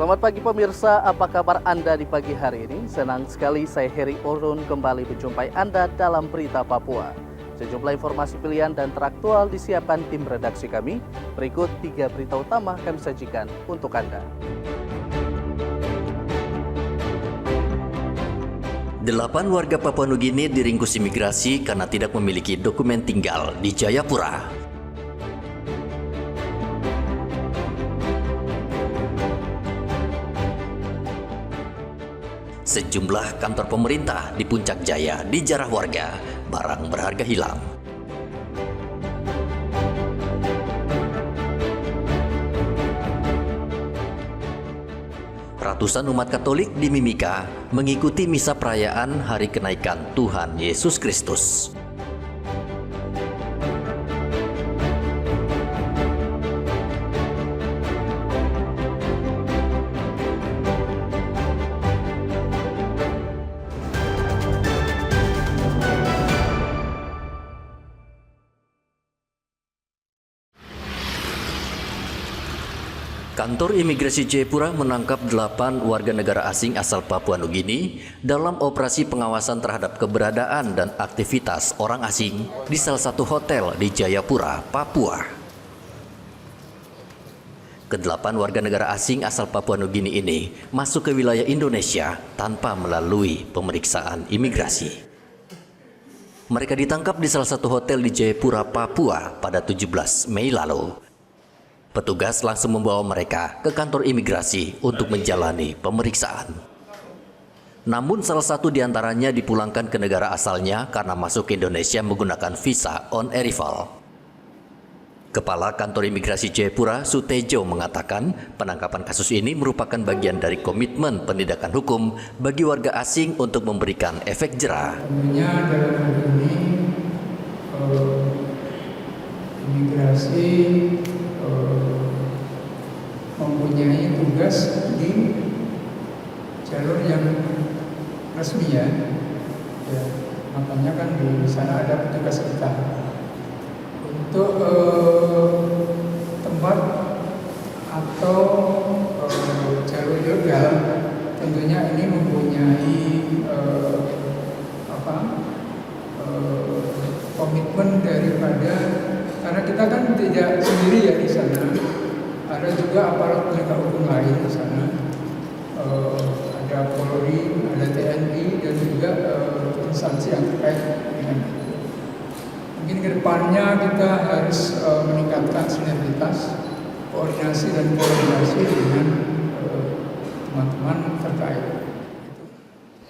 Selamat pagi pemirsa, apa kabar Anda di pagi hari ini? Senang sekali saya Heri Orun kembali menjumpai Anda dalam Berita Papua. Sejumlah informasi pilihan dan teraktual disiapkan tim redaksi kami. Berikut 3 berita utama kami sajikan untuk Anda. 8 warga Papua Nugini diringkus imigrasi karena tidak memiliki dokumen tinggal di Jayapura. Sejumlah kantor pemerintah di Puncak Jaya dijarah warga, barang berharga hilang. Ratusan umat Katolik di Mimika mengikuti misa perayaan Hari Kenaikan Tuhan Yesus Kristus. Kantor Imigrasi Jayapura menangkap 8 warga negara asing asal Papua Nugini dalam operasi pengawasan terhadap keberadaan dan aktivitas orang asing di salah satu hotel di Jayapura, Papua. Ke-8 warga negara asing asal Papua Nugini ini masuk ke wilayah Indonesia tanpa melalui pemeriksaan imigrasi. Mereka ditangkap di salah satu hotel di Jayapura, Papua pada 17 Mei lalu. Petugas langsung membawa mereka ke kantor imigrasi untuk menjalani pemeriksaan. Namun salah satu di antaranya dipulangkan ke negara asalnya karena masuk ke Indonesia menggunakan visa on arrival. Kepala Kantor Imigrasi Jayapura, Sutejo, mengatakan penangkapan kasus ini merupakan bagian dari komitmen penindakan hukum bagi warga asing untuk memberikan efek jera. Tentunya dalam hal ini imigrasi mempunyai tugas di jalur yang resmi ya. Makanya kan di sana ada petugas kita untuk tempat atau jalur ilegal. Tentunya ini mempunyai komitmen daripada, karena kita kan tidak sendiri ya di sana. Ada juga aparat penegak hukum lain di sana, ada Polri, ada TNI, dan juga instansi yang terkait dengan itu. Mungkin kedepannya kita harus meningkatkan sinergitas, koordinasi dan koordinasi dengan teman-teman terkait.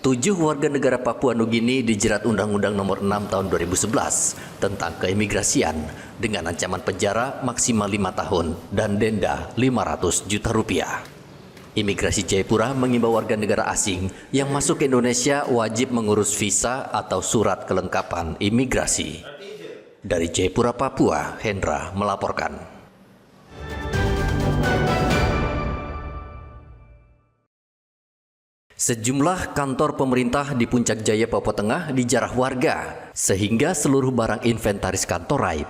7 warga negara Papua Nugini dijerat Undang-Undang Nomor 6 Tahun 2011 tentang keimigrasian dengan ancaman penjara maksimal 5 tahun dan denda 500 juta rupiah. Imigrasi Jayapura mengimbau warga negara asing yang masuk ke Indonesia wajib mengurus visa atau surat kelengkapan imigrasi. Dari Jayapura, Papua, Hendra melaporkan. Sejumlah kantor pemerintah di Puncak Jaya, Papua Tengah dijarah warga, sehingga seluruh barang inventaris kantor raib.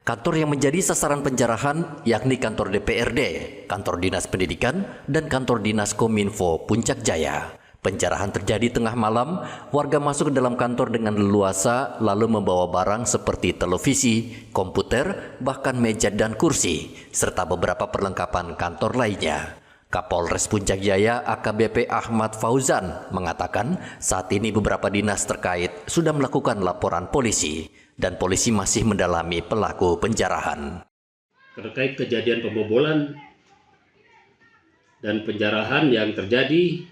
Kantor yang menjadi sasaran penjarahan yakni kantor DPRD, kantor Dinas Pendidikan, dan kantor Dinas Kominfo Puncak Jaya. Penjarahan terjadi tengah malam, warga masuk ke dalam kantor dengan leluasa lalu membawa barang seperti televisi, komputer, bahkan meja dan kursi, serta beberapa perlengkapan kantor lainnya. Kapolres Puncak Jaya AKBP Ahmad Fauzan mengatakan saat ini beberapa dinas terkait sudah melakukan laporan polisi dan polisi masih mendalami pelaku penjarahan. Terkait kejadian pembobolan dan penjarahan yang terjadi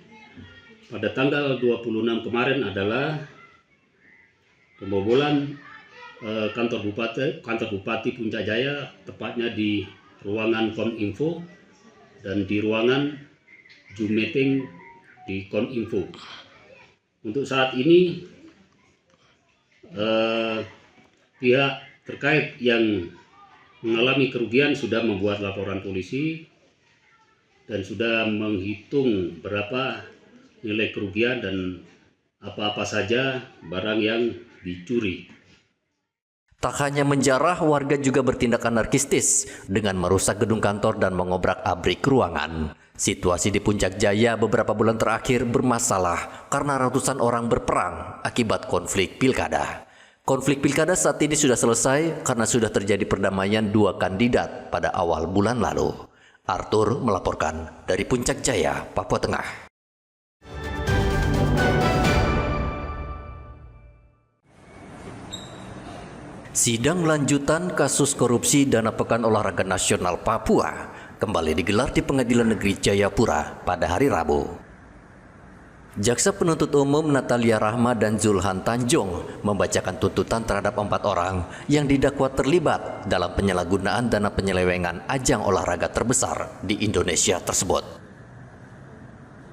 pada tanggal 26 kemarin adalah pembobolan kantor Bupati Puncak Jaya, tepatnya di ruangan Kominfo dan di ruangan Zoom meeting di Kominfo. Untuk saat ini pihak terkait yang mengalami kerugian sudah membuat laporan polisi dan sudah menghitung berapa nilai kerugian dan apa-apa saja barang yang dicuri. Tak hanya menjarah, warga juga bertindak anarkistis dengan merusak gedung kantor dan mengobrak-abrik ruangan. Situasi di Puncak Jaya beberapa bulan terakhir bermasalah karena ratusan orang berperang akibat konflik pilkada. Konflik pilkada saat ini sudah selesai karena sudah terjadi perdamaian dua kandidat pada awal bulan lalu. Arthur melaporkan dari Puncak Jaya, Papua Tengah. Sidang lanjutan kasus korupsi dana Pekan Olahraga Nasional Papua kembali digelar di Pengadilan Negeri Jayapura pada hari Rabu. Jaksa penuntut umum Natalia Rahma dan Zulhan Tanjung membacakan tuntutan terhadap 4 orang yang didakwa terlibat dalam penyalahgunaan dana penyelewengan ajang olahraga terbesar di Indonesia tersebut.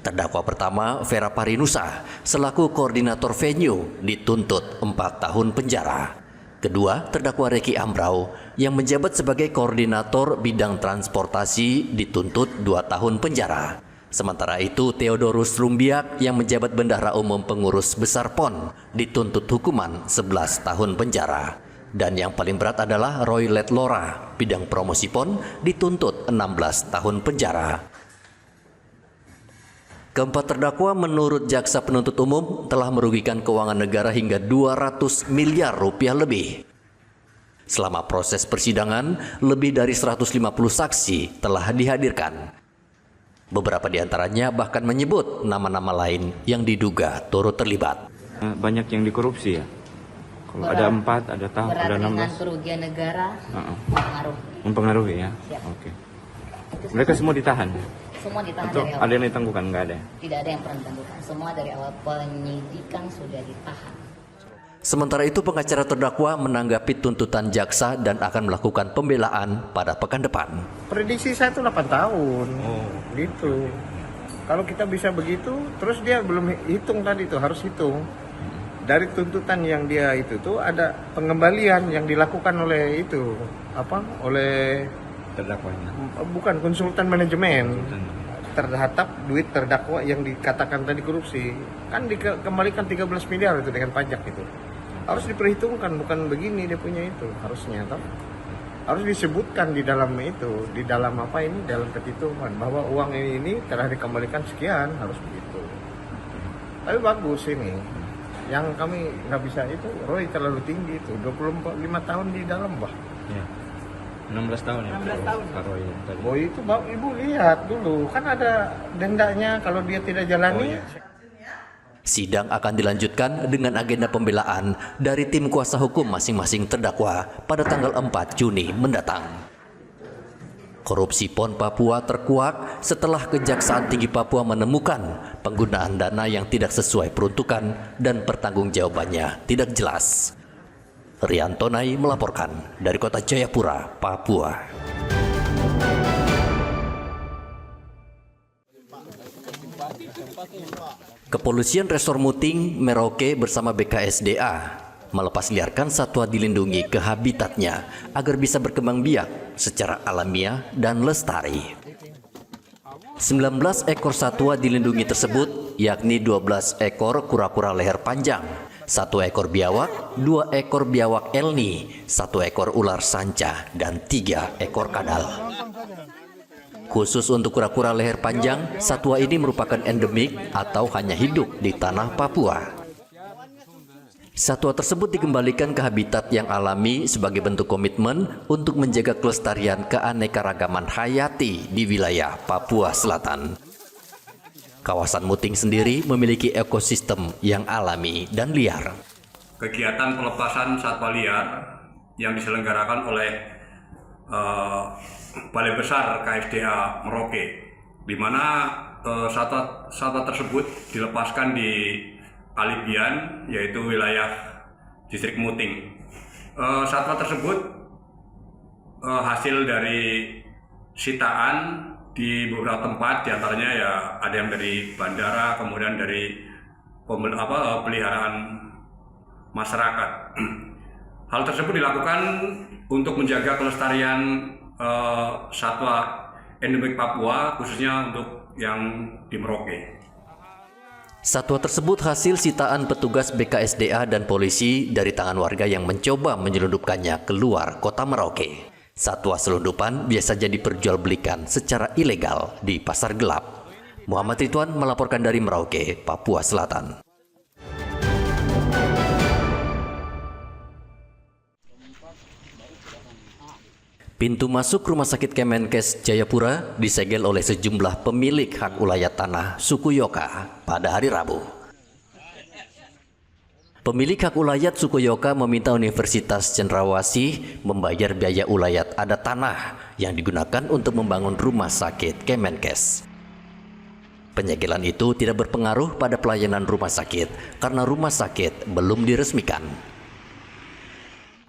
Terdakwa pertama, Vera Parinusa, selaku koordinator venue, dituntut 4 tahun penjara. Kedua, terdakwa Reki Ambrau yang menjabat sebagai koordinator bidang transportasi dituntut 2 tahun penjara. Sementara itu, Theodorus Rumbiak yang menjabat bendahara umum pengurus besar PON dituntut hukuman 11 tahun penjara. Dan yang paling berat adalah Roy Letlora, bidang promosi PON, dituntut 16 tahun penjara. Keempat terdakwa menurut jaksa penuntut umum telah merugikan keuangan negara hingga 200 miliar rupiah lebih. Selama proses persidangan, lebih dari 150 saksi telah dihadirkan. Beberapa di antaranya bahkan menyebut nama-nama lain yang diduga turut terlibat. Banyak yang dikorupsi ya? Kalau ada 4, ada tahun, ada 16. Dengan kerugian negara Mempengaruhi ya? Siap. Oke. Mereka semua ditahan? Semua ditahan Atau dari ada awal. yang ditangguhkan? Nggak ada? Tidak ada yang pernah ditangguhkan. Semua dari awal penyidikan sudah ditahan. Sementara itu pengacara terdakwa menanggapi tuntutan jaksa dan akan melakukan pembelaan pada pekan depan. Prediksi saya itu 8 tahun. Gitu. Kalau kita bisa begitu, terus dia belum hitung tadi itu, harus hitung. Dari tuntutan yang dia itu tuh ada pengembalian yang dilakukan oleh itu, oleh Terdakwanya? bukan konsultan manajemen terhadap duit terdakwa yang dikatakan tadi korupsi. Kan dikembalikan 13 miliar itu dengan pajak itu. Harus diperhitungkan, bukan begini dia punya itu harusnya, toh. Harus disebutkan di dalam itu, di dalam dalam petitungan bahwa uang ini telah dikembalikan sekian, harus begitu. Tapi bagus ini. Yang kami nggak bisa itu, Roy terlalu tinggi itu, 25 tahun di dalam, Bah. Ya. 16 tahun ya? 16 tahun. Roy tadi. Boy itu ibu lihat dulu, kan ada dendanya kalau dia tidak jalani. Sidang akan dilanjutkan dengan agenda pembelaan dari tim kuasa hukum masing-masing terdakwa pada tanggal 4 Juni mendatang. Korupsi PON Papua terkuak setelah Kejaksaan Tinggi Papua menemukan penggunaan dana yang tidak sesuai peruntukan dan pertanggungjawabannya tidak jelas. Rian Tonai melaporkan dari kota Jayapura, Papua. Kepolisian Resor Muting, Merauke bersama BKSDA melepas liarkan satwa dilindungi ke habitatnya agar bisa berkembang biak secara alamiah dan lestari. 19 ekor satwa dilindungi tersebut yakni 12 ekor kura-kura leher panjang, 1 ekor biawak, 2 ekor biawak elni, 1 ekor ular sanca, dan 3 ekor kadal. Khusus untuk kura-kura leher panjang, satwa ini merupakan endemik atau hanya hidup di tanah Papua. Satwa tersebut dikembalikan ke habitat yang alami sebagai bentuk komitmen untuk menjaga kelestarian keanekaragaman hayati di wilayah Papua Selatan. Kawasan Muting sendiri memiliki ekosistem yang alami dan liar. Kegiatan pelepasan satwa liar yang diselenggarakan oleh Balai Besar KSDA Merauke, di mana satwa tersebut dilepaskan di Kalibian, yaitu wilayah distrik Muting. Satwa tersebut hasil dari sitaan di beberapa tempat, diantaranya ya ada yang dari bandara, kemudian dari peliharaan masyarakat. Hal tersebut dilakukan untuk menjaga kelestarian satwa endemik Papua, khususnya untuk yang di Merauke. Satwa tersebut hasil sitaan petugas BKSDA dan polisi dari tangan warga yang mencoba menyelundupkannya keluar kota Merauke. Satwa selundupan biasanya diperjualbelikan secara ilegal di pasar gelap. Muhammad Ridwan melaporkan dari Merauke, Papua Selatan. Pintu masuk Rumah Sakit Kemenkes Jayapura disegel oleh sejumlah pemilik hak ulayat tanah suku Yoka pada hari Rabu. Pemilik hak ulayat suku Yoka meminta Universitas Cendrawasih membayar biaya ulayat adat tanah yang digunakan untuk membangun Rumah Sakit Kemenkes. Penyegelan itu tidak berpengaruh pada pelayanan rumah sakit karena rumah sakit belum diresmikan.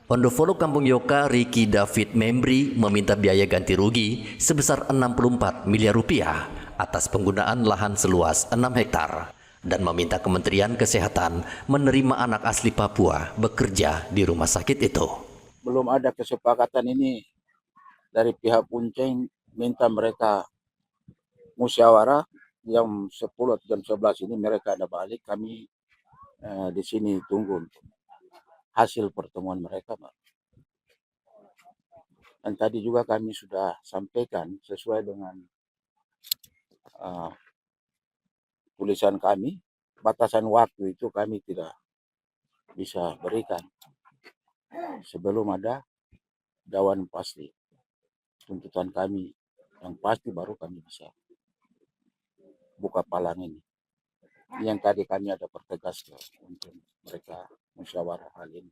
Ondofolo Kampung Yoka Riki David Membri meminta biaya ganti rugi sebesar 64 miliar rupiah atas penggunaan lahan seluas 6 hektar dan meminta Kementerian Kesehatan menerima anak asli Papua bekerja di rumah sakit itu. Belum ada kesepakatan ini dari pihak Punceng, minta mereka musyawarah jam 10 atau jam 11 ini mereka ada balik, kami di sini tunggu hasil pertemuan mereka, Pak. Dan tadi juga kami sudah sampaikan sesuai dengan tulisan kami, batasan waktu itu kami tidak bisa berikan sebelum ada jawaban pasti. Tuntutan kami yang pasti baru kami bisa buka palang ini. Yang tadi kami ada pertegas untuk mereka musyawarah hal ini.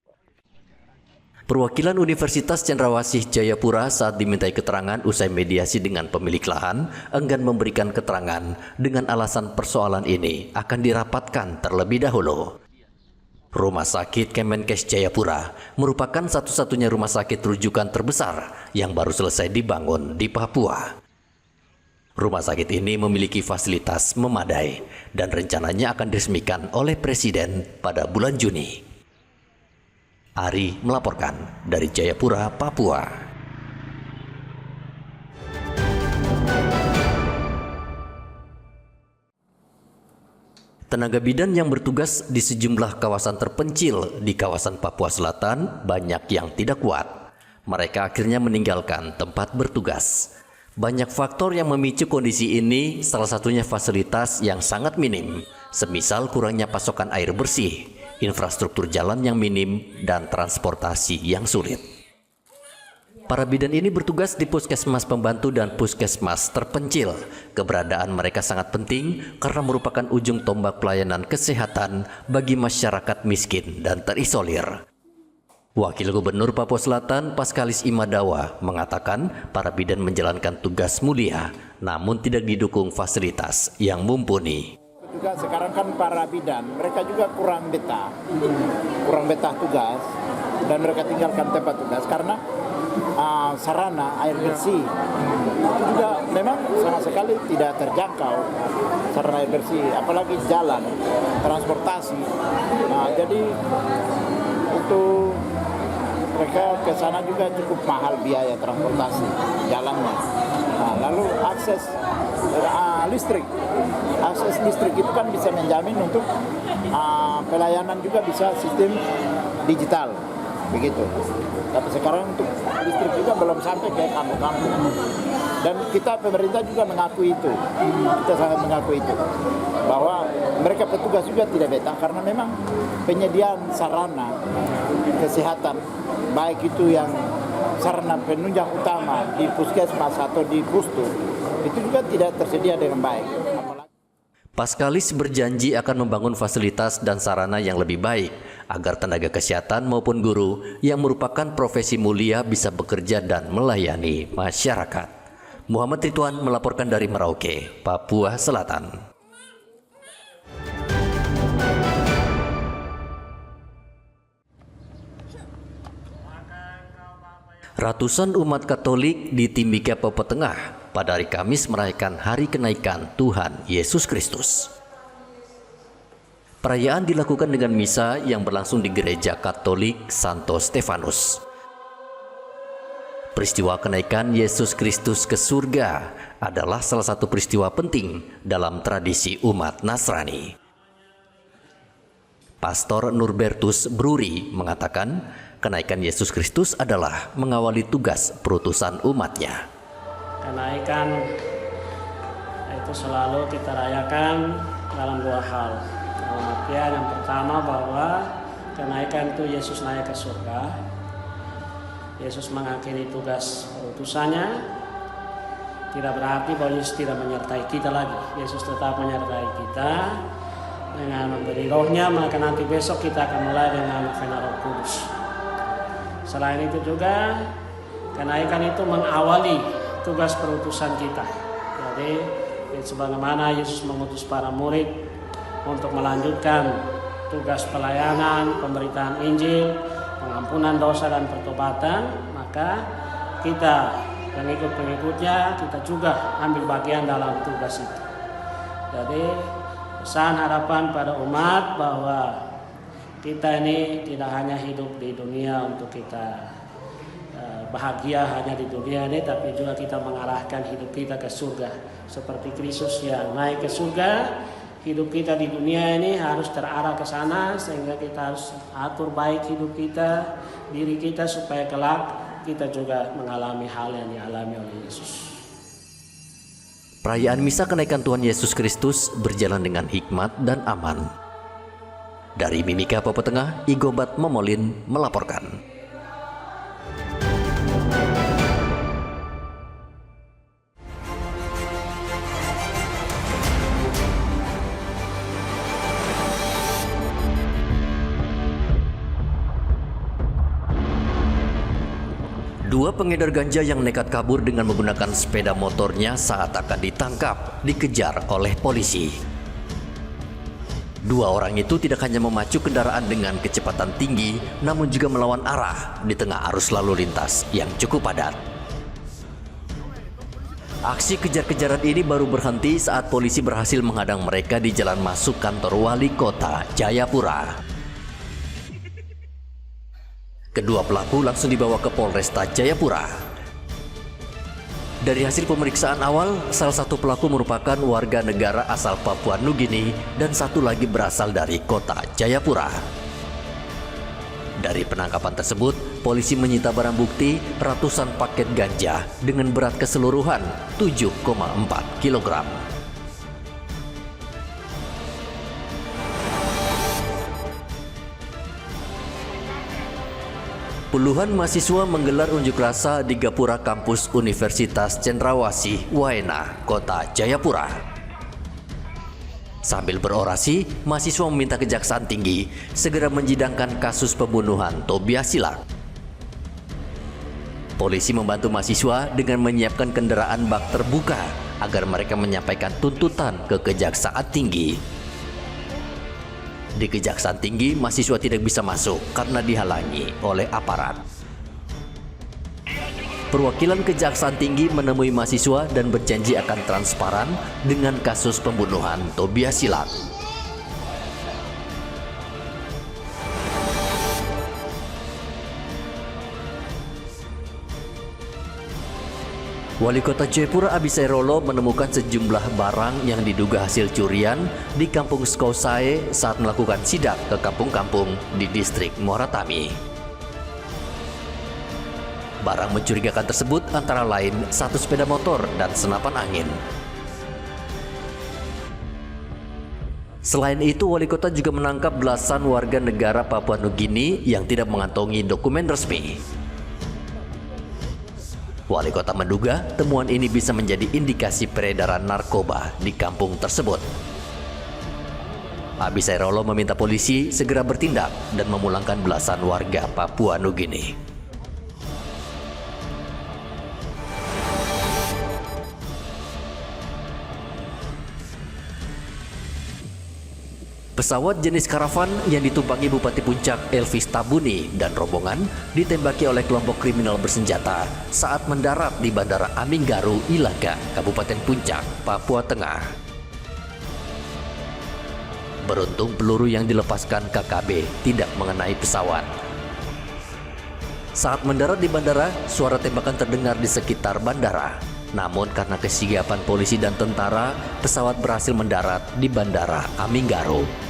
Perwakilan Universitas Cendrawasih Jayapura saat dimintai keterangan usai mediasi dengan pemilik lahan enggan memberikan keterangan dengan alasan persoalan ini akan dirapatkan terlebih dahulu. Rumah Sakit Kemenkes Jayapura merupakan satu-satunya rumah sakit rujukan terbesar yang baru selesai dibangun di Papua. Rumah sakit ini memiliki fasilitas memadai dan rencananya akan diresmikan oleh Presiden pada bulan Juni. Ari melaporkan dari Jayapura, Papua. Tenaga bidan yang bertugas di sejumlah kawasan terpencil di kawasan Papua Selatan banyak yang tidak kuat. Mereka akhirnya meninggalkan tempat bertugas. Banyak faktor yang memicu kondisi ini, salah satunya fasilitas yang sangat minim, semisal kurangnya pasokan air bersih, infrastruktur jalan yang minim, dan transportasi yang sulit. Para bidan ini bertugas di puskesmas pembantu dan puskesmas terpencil. Keberadaan mereka sangat penting karena merupakan ujung tombak pelayanan kesehatan bagi masyarakat miskin dan terisolir. Wakil Gubernur Papua Selatan Paskalis Imadawa mengatakan para bidan menjalankan tugas mulia namun tidak didukung fasilitas yang mumpuni. Juga sekarang kan para bidan mereka juga kurang betah tugas dan mereka tinggalkan tempat tugas karena sarana air bersih itu juga memang sama sekali tidak terjangkau, sarana air bersih apalagi jalan transportasi. Jadi untuk mereka ke sana juga cukup mahal biaya transportasi jalannya. Lalu akses listrik itu kan bisa menjamin untuk pelayanan juga bisa sistem digital begitu. Tapi sekarang untuk listrik juga belum sampai ke kampung-kampung. Dan kita pemerintah juga mengakui itu. Kita sangat mengakui itu. Bahwa mereka petugas juga tidak betah karena memang penyediaan sarana kesehatan baik itu yang sarana penunjang utama di puskesmas atau di pustu itu juga tidak tersedia dengan baik. Paskalis berjanji akan membangun fasilitas dan sarana yang lebih baik agar tenaga kesehatan maupun guru yang merupakan profesi mulia bisa bekerja dan melayani masyarakat. Muhammad Ridwan melaporkan dari Merauke, Papua Selatan. Ratusan umat Katolik di Timika, Papua Tengah pada hari Kamis merayakan hari kenaikan Tuhan Yesus Kristus. Perayaan dilakukan dengan misa yang berlangsung di Gereja Katolik Santo Stefanus. Peristiwa kenaikan Yesus Kristus ke surga adalah salah satu peristiwa penting dalam tradisi umat Nasrani. Pastor Norbertus Bruri mengatakan, kenaikan Yesus Kristus adalah mengawali tugas perutusan umatnya. Kenaikan itu selalu kita rayakan dalam dua hal. Dalam artian yang pertama bahwa kenaikan itu Yesus naik ke surga. Yesus mengakhiri tugas perutusannya. Tidak berarti bahwa Yesus tidak menyertai kita lagi. Yesus tetap menyertai kita dengan memberi rohnya, maka nanti besok kita akan mulai dengan novena Roh Kudus. Selain itu juga kenaikan itu mengawali tugas perutusan kita. Jadi sebagaimana Yesus mengutus para murid untuk melanjutkan tugas pelayanan, pemberitaan Injil, pengampunan dosa dan pertobatan, maka kita pengikut-pengikutnya kita juga ambil bagian dalam tugas itu. Jadi pesan harapan pada umat bahwa kita ini tidak hanya hidup di dunia untuk kita bahagia hanya di dunia ini, tapi juga kita mengarahkan hidup kita ke surga. Seperti Kristus yang naik ke surga, hidup kita di dunia ini harus terarah ke sana, sehingga kita harus atur baik hidup kita, diri kita, supaya kelak kita juga mengalami hal yang dialami oleh Yesus. Perayaan misa kenaikan Tuhan Yesus Kristus berjalan dengan hikmat dan aman. Dari Mimika Papua Tengah, Igobat Momolin melaporkan. Dua pengedar ganja yang nekat kabur dengan menggunakan sepeda motornya saat akan ditangkap, dikejar oleh polisi. Dua orang itu tidak hanya memacu kendaraan dengan kecepatan tinggi, namun juga melawan arah di tengah arus lalu lintas yang cukup padat. Aksi kejar-kejaran ini baru berhenti saat polisi berhasil menghadang mereka di jalan masuk kantor wali kota Jayapura. Kedua pelaku langsung dibawa ke Polresta Jayapura. Dari hasil pemeriksaan awal, salah satu pelaku merupakan warga negara asal Papua Nugini dan satu lagi berasal dari kota Jayapura. Dari penangkapan tersebut, polisi menyita barang bukti ratusan paket ganja dengan berat keseluruhan 7,4 kg. Puluhan mahasiswa menggelar unjuk rasa di Gapura kampus Universitas Cendrawasih, Waena, kota Jayapura. Sambil berorasi, mahasiswa meminta Kejaksaan Tinggi segera menjidangkan kasus pembunuhan Tobias Silak. Polisi membantu mahasiswa dengan menyiapkan kendaraan bak terbuka agar mereka menyampaikan tuntutan ke Kejaksaan Tinggi. Di Kejaksaan Tinggi, mahasiswa tidak bisa masuk karena dihalangi oleh aparat. Perwakilan Kejaksaan Tinggi menemui mahasiswa dan berjanji akan transparan dengan kasus pembunuhan Tobias Silak. Wali Kota Jayapura Abisairolo menemukan sejumlah barang yang diduga hasil curian di Kampung Skausae saat melakukan sidak ke kampung-kampung di distrik Moratami. Barang mencurigakan tersebut antara lain satu sepeda motor dan senapan angin. Selain itu, Wali Kota juga menangkap belasan warga negara Papua Nugini yang tidak mengantongi dokumen resmi. Wali Kota menduga temuan ini bisa menjadi indikasi peredaran narkoba di kampung tersebut. Abisairolo meminta polisi segera bertindak dan memulangkan belasan warga Papua Nugini. Pesawat jenis karavan yang ditumpangi Bupati Puncak Elvis Tabuni dan rombongan ditembaki oleh kelompok kriminal bersenjata saat mendarat di Bandara Aminggaru, Ilaga, Kabupaten Puncak, Papua Tengah. Beruntung peluru yang dilepaskan KKB tidak mengenai pesawat. Saat mendarat di bandara, suara tembakan terdengar di sekitar bandara. Namun karena kesigapan polisi dan tentara, pesawat berhasil mendarat di Bandara Aminggaru.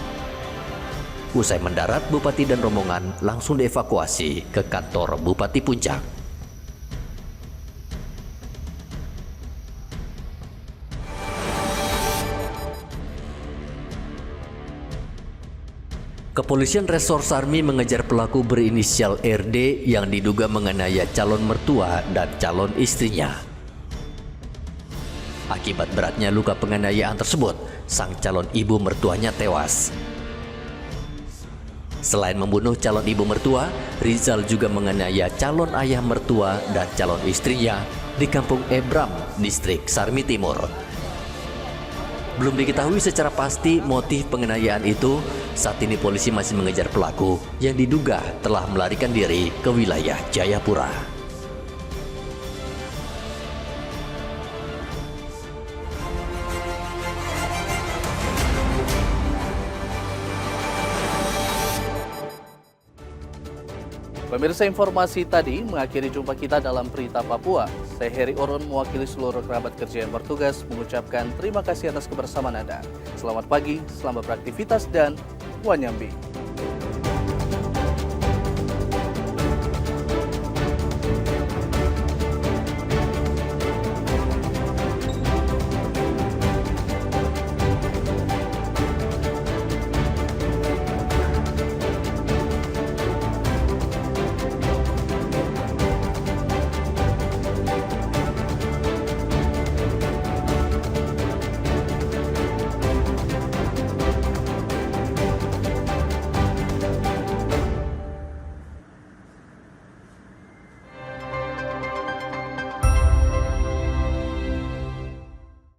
Usai mendarat, Bupati dan rombongan langsung dievakuasi ke kantor Bupati Puncak. Kepolisian Resor Sarmi mengejar pelaku berinisial RD yang diduga menganiaya calon mertua dan calon istrinya. Akibat beratnya luka penganiayaan tersebut, sang calon ibu mertuanya tewas. Selain membunuh calon ibu mertua, Rizal juga menganiaya calon ayah mertua dan calon istrinya di Kampung Ebram, distrik Sarmi Timur. Belum diketahui secara pasti motif penganiayaan itu. Saat ini polisi masih mengejar pelaku yang diduga telah melarikan diri ke wilayah Jayapura. Pemirsa, informasi tadi mengakhiri jumpa kita dalam Berita Papua. Saya Heri Orun mewakili seluruh kerabat kerja yang bertugas mengucapkan terima kasih atas kebersamaan Anda. Selamat pagi, selamat beraktivitas, dan Wanyambi.